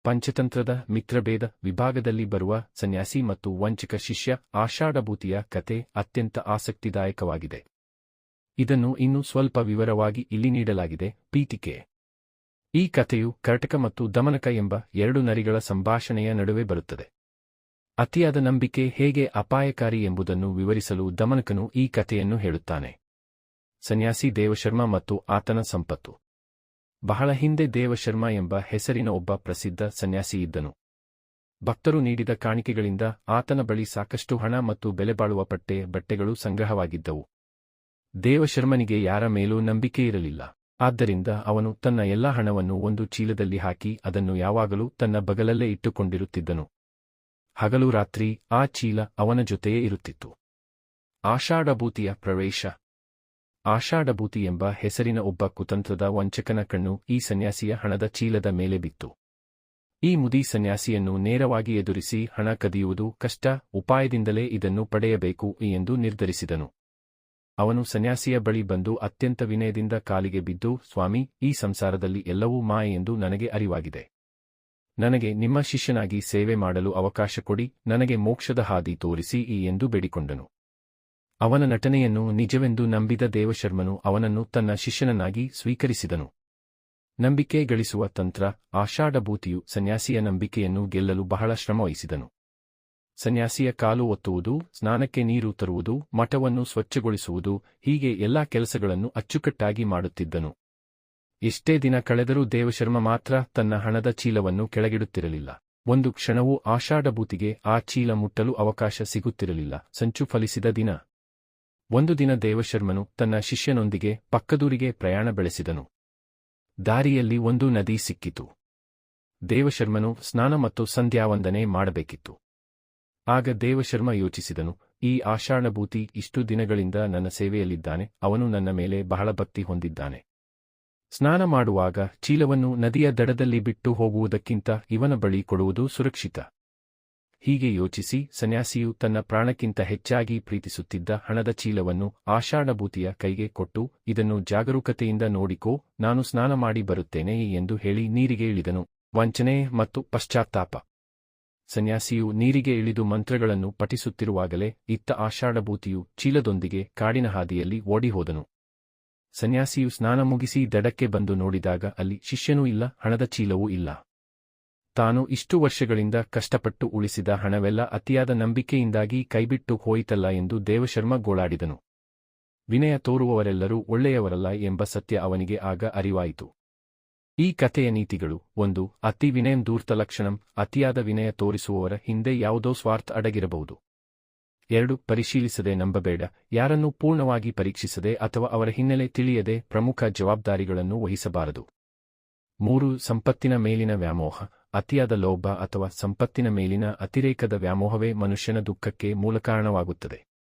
ಪಂಚತಂತ್ರದ ಮಿತ್ರಭೇದ ವಿಭಾಗದಲ್ಲಿ ಬರುವ ಸನ್ಯಾಸಿ ಮತ್ತು ವಂಚಕ ಶಿಷ್ಯ ಆಷಾಢಭೂತಿಯ ಕತೆ ಅತ್ಯಂತ ಆಸಕ್ತಿದಾಯಕವಾಗಿದೆ. ಇದನ್ನು ಇನ್ನೂ ಸ್ವಲ್ಪ ವಿವರವಾಗಿ ಇಲ್ಲಿ ನೀಡಲಾಗಿದೆ. ಪೀಠಿಕೆ. ಈ ಕಥೆಯು ಕರ್ಟಕ ಮತ್ತು ದಮನಕ ಎಂಬ ಎರಡು ನರಿಗಳ ಸಂಭಾಷಣೆಯ ನಡುವೆ ಬರುತ್ತದೆ. ಅತಿಯಾದ ನಂಬಿಕೆ ಹೇಗೆ ಅಪಾಯಕಾರಿ ಎಂಬುದನ್ನು ವಿವರಿಸಲು ದಮನಕನು ಈ ಕಥೆಯನ್ನು ಹೇಳುತ್ತಾನೆ. ಸನ್ಯಾಸಿ ದೇವಶರ್ಮ ಮತ್ತು ಆತನ ಸಂಪತ್ತು. ಬಹಳ ಹಿಂದೆ ದೇವಶರ್ಮ ಎಂಬ ಹೆಸರಿನ ಒಬ್ಬ ಪ್ರಸಿದ್ಧ ಸನ್ಯಾಸಿ ಇದ್ದನು. ಭಕ್ತರು ನೀಡಿದ ಕಾಣಿಕೆಗಳಿಂದ ಆತನ ಬಳಿ ಸಾಕಷ್ಟು ಹಣ ಮತ್ತು ಬೆಲೆಬಾಳುವ ಬಟ್ಟೆಗಳು ಸಂಗ್ರಹವಾಗಿದ್ದವು. ದೇವಶರ್ಮನಿಗೆ ಯಾರ ಮೇಲೂ ನಂಬಿಕೆಯಿರಲಿಲ್ಲ. ಆದ್ದರಿಂದ ಅವನು ತನ್ನ ಎಲ್ಲಾ ಹಣವನ್ನು ಒಂದು ಚೀಲದಲ್ಲಿ ಹಾಕಿ ಅದನ್ನು ಯಾವಾಗಲೂ ತನ್ನ ಬಗಲಲ್ಲೇ ಇಟ್ಟುಕೊಂಡಿರುತ್ತಿದ್ದನು. ಹಗಲು ರಾತ್ರಿ ಆ ಚೀಲ ಅವನ ಜೊತೆಯೇ ಇರುತ್ತಿತ್ತು. ಆಷಾಢಭೂತಿಯ ಪ್ರವೇಶ. ಆಷಾಢಭೂತಿ ಎಂಬ ಹೆಸರಿನ ಒಬ್ಬ ಕುತಂತ್ರದ ವಂಚಕನ ಕಣ್ಣು ಈ ಸನ್ಯಾಸಿಯ ಹಣದ ಚೀಲದ ಮೇಲೆ ಬಿತ್ತು. ಈ ಮುದಿ ಸನ್ಯಾಸಿಯನ್ನು ನೇರವಾಗಿ ಎದುರಿಸಿ ಹಣ ಕದಿಯುವುದು ಕಷ್ಟ, ಉಪಾಯದಿಂದಲೇ ಇದನ್ನು ಪಡೆಯಬೇಕು ಎಂದು ನಿರ್ಧರಿಸಿದನು. ಅವನು ಸನ್ಯಾಸಿಯ ಬಳಿ ಬಂದು ಅತ್ಯಂತ ವಿನಯದಿಂದ ಕಾಲಿಗೆ ಬಿದ್ದು, ಸ್ವಾಮಿ, ಈ ಸಂಸಾರದಲ್ಲಿ ಎಲ್ಲವೂ ಮಾಯೆ ಎಂದು ನನಗೆ ಅರಿವಾಗಿದೆ. ನನಗೆ ನಿಮ್ಮ ಶಿಷ್ಯನಾಗಿ ಸೇವೆ ಮಾಡಲು ಅವಕಾಶ ಕೊಡಿ, ನನಗೆ ಮೋಕ್ಷದ ಹಾದಿ ತೋರಿಸಿ ಎಂದು ಬೇಡಿಕೊಂಡನು. ಅವನ ನಟನೆಯನ್ನು ನಿಜವೆಂದು ನಂಬಿದ ದೇವಶರ್ಮನು ಅವನನ್ನು ತನ್ನ ಶಿಷ್ಯನನ್ನಾಗಿ ಸ್ವೀಕರಿಸಿದನು. ನಂಬಿಕೆ ಗಳಿಸುವ ತಂತ್ರ. ಆಷಾಢಭೂತಿಯು ಸನ್ಯಾಸಿಯ ನಂಬಿಕೆಯನ್ನು ಗೆಲ್ಲಲು ಬಹಳ ಶ್ರಮವಹಿಸಿದನು. ಸನ್ಯಾಸಿಯ ಕಾಲು ಒತ್ತುವುದು, ಸ್ನಾನಕ್ಕೆ ನೀರು ತರುವುದು, ಮಠವನ್ನು ಸ್ವಚ್ಛಗೊಳಿಸುವುದು, ಹೀಗೆ ಎಲ್ಲಾ ಕೆಲಸಗಳನ್ನು ಅಚ್ಚುಕಟ್ಟಾಗಿ ಮಾಡುತ್ತಿದ್ದನು. ಎಷ್ಟೇ ದಿನ ಕಳೆದರೂ ದೇವಶರ್ಮ ಮಾತ್ರ ತನ್ನ ಹಣದ ಚೀಲವನ್ನು ಕೆಳಗಿಡುತ್ತಿರಲಿಲ್ಲ. ಒಂದು ಕ್ಷಣವೂ ಆಷಾಢಭೂತಿಗೆ ಆ ಚೀಲ ಮುಟ್ಟಲು ಅವಕಾಶ ಸಿಗುತ್ತಿರಲಿಲ್ಲ. ಸಂಚು ಫಲಿಸಿದ ದಿನ. ಒಂದು ದಿನ ದೇವಶರ್ಮನು ತನ್ನ ಶಿಷ್ಯನೊಂದಿಗೆ ಪಕ್ಕದೂರಿಗೆ ಪ್ರಯಾಣ ಬೆಳೆಸಿದನು. ದಾರಿಯಲ್ಲಿ ಒಂದು ನದಿ ಸಿಕ್ಕಿತು. ದೇವಶರ್ಮನು ಸ್ನಾನ ಮತ್ತು ಸಂಧ್ಯಾವಂದನೆ ಮಾಡಬೇಕಿತ್ತು. ಆಗ ದೇವಶರ್ಮ ಯೋಚಿಸಿದನು, ಈ ಆಷಾಢಭೂತಿ ಇಷ್ಟು ದಿನಗಳಿಂದ ನನ್ನ ಸೇವೆಯಲ್ಲಿದ್ದಾನೆ, ಅವನು ನನ್ನ ಮೇಲೆ ಬಹಳ ಭಕ್ತಿ ಹೊಂದಿದ್ದಾನೆ. ಸ್ನಾನ ಮಾಡುವಾಗ ಚೀಲವನ್ನು ನದಿಯ ದಡದಲ್ಲಿ ಬಿಟ್ಟು ಹೋಗುವುದಕ್ಕಿಂತ ಇವನ ಬಳಿ ಕೊಡುವುದು ಸುರಕ್ಷಿತ. ಹೀಗೆ ಯೋಚಿಸಿ ಸನ್ಯಾಸಿಯು ತನ್ನ ಪ್ರಾಣಕ್ಕಿಂತ ಹೆಚ್ಚಾಗಿ ಪ್ರೀತಿಸುತ್ತಿದ್ದ ಹಣದ ಚೀಲವನ್ನು ಆಷಾಢಭೂತಿಯ ಕೈಗೆ ಕೊಟ್ಟು, ಇದನ್ನು ಜಾಗರೂಕತೆಯಿಂದ ನೋಡಿಕೋ, ನಾನು ಸ್ನಾನ ಮಾಡಿ ಬರುತ್ತೇನೆ ಎಂದು ಹೇಳಿ ನೀರಿಗೆ ಇಳಿದನು. ವಂಚನೆ ಮತ್ತು ಪಶ್ಚಾತ್ತಾಪ. ಸನ್ಯಾಸಿಯು ನೀರಿಗೆ ಇಳಿದು ಮಂತ್ರಗಳನ್ನು ಪಠಿಸುತ್ತಿರುವಾಗಲೇ ಇತ್ತ ಆಷಾಢಭೂತಿಯು ಚೀಲದೊಂದಿಗೆ ಕಾಡಿನ ಹಾದಿಯಲ್ಲಿ ಓಡಿಹೋದನು. ಸನ್ಯಾಸಿಯು ಸ್ನಾನ ಮುಗಿಸಿ ದಡಕ್ಕೆ ಬಂದು ನೋಡಿದಾಗ ಅಲ್ಲಿ ಶಿಷ್ಯನೂ ಇಲ್ಲ, ಹಣದ ಚೀಲವೂ ಇಲ್ಲ. ತಾನು ಇಷ್ಟು ವರ್ಷಗಳಿಂದ ಕಷ್ಟಪಟ್ಟು ಉಳಿಸಿದ ಹಣವೆಲ್ಲ ಅತಿಯಾದ ನಂಬಿಕೆಯಿಂದಾಗಿ ಕೈಬಿಟ್ಟು ಹೋಯಿತಲ್ಲ ಎಂದು ದೇವಶರ್ಮ ಗೋಳಾಡಿದನು. ವಿನಯ ತೋರುವವರೆಲ್ಲರೂ ಒಳ್ಳೆಯವರಲ್ಲ ಎಂಬ ಸತ್ಯ ಅವನಿಗೆ ಆಗ ಅರಿವಾಯಿತು. ಈ ಕಥೆಯ ನೀತಿಗಳು. 1. ಅತಿ ವಿನಯಂ ಧೂರ್ತ ಲಕ್ಷಣಂ. ಅತಿಯಾದ ವಿನಯ ತೋರಿಸುವವರ ಹಿಂದೆ ಯಾವುದೋ ಸ್ವಾರ್ಥ ಅಡಗಿರಬಹುದು. 2. ಪರಿಶೀಲಿಸದೆ ನಂಬಬೇಡ. ಯಾರನ್ನೂ ಪೂರ್ಣವಾಗಿ ಪರೀಕ್ಷಿಸದೆ ಅಥವಾ ಅವರ ಹಿನ್ನೆಲೆ ತಿಳಿಯದೆ ಪ್ರಮುಖ ಜವಾಬ್ದಾರಿಗಳನ್ನು ವಹಿಸಬಾರದು. 3. ಸಂಪತ್ತಿನ ಮೇಲಿನ ವ್ಯಾಮೋಹ. ಅತಿಯಾದ ಲೋಭ ಅಥವಾ ಸಂಪತ್ತಿನ ಮೇಲಿನ ಅತಿರೇಕದ ವ್ಯಾಮೋಹವೇ ಮನುಷ್ಯನ ದುಃಖಕ್ಕೆ ಮೂಲ ಕಾರಣವಾಗುತ್ತದೆ.